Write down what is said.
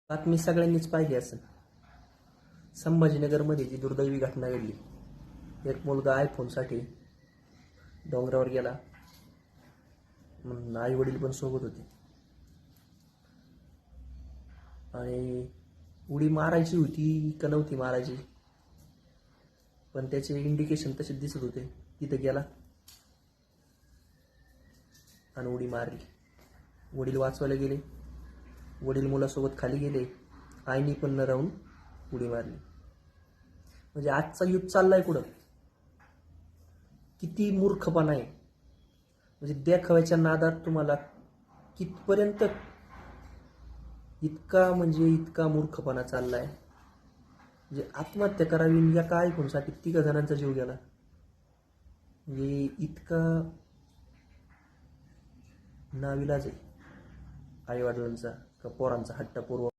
बातमी सगळ्यांनीच पाहिली असेल. संभाजीनगरमध्ये जी दुर्दैवी घटना घडली. एक मुलगा आयफोनसाठी डोंगरावर गेला. आई वडील पण सोबत होते आणि उडी मारायची होती का नव्हती मारायची, पण त्याचे इंडिकेशन तसे दिसत होते. तिथे गेला आणि उडी मारली. वडील वाचवायला गेले. वडील मुलासोबत खाली गेले. आईनी पण न राहून उडी मारली. म्हणजे आजचा युथ चाललाय कुठं? किती मूर्खपणा आहे. म्हणजे देखाव्याच्या नादात तुम्हाला कितपर्यंत इतका मूर्खपणा चाललाय. म्हणजे आत्महत्या करावी या काय आयफोनसाठी 3 जणांचा जीव गेला. म्हणजे इतका नाविलाज आहे आईवडिलांचा का पोरांचा हट्टपूर्वक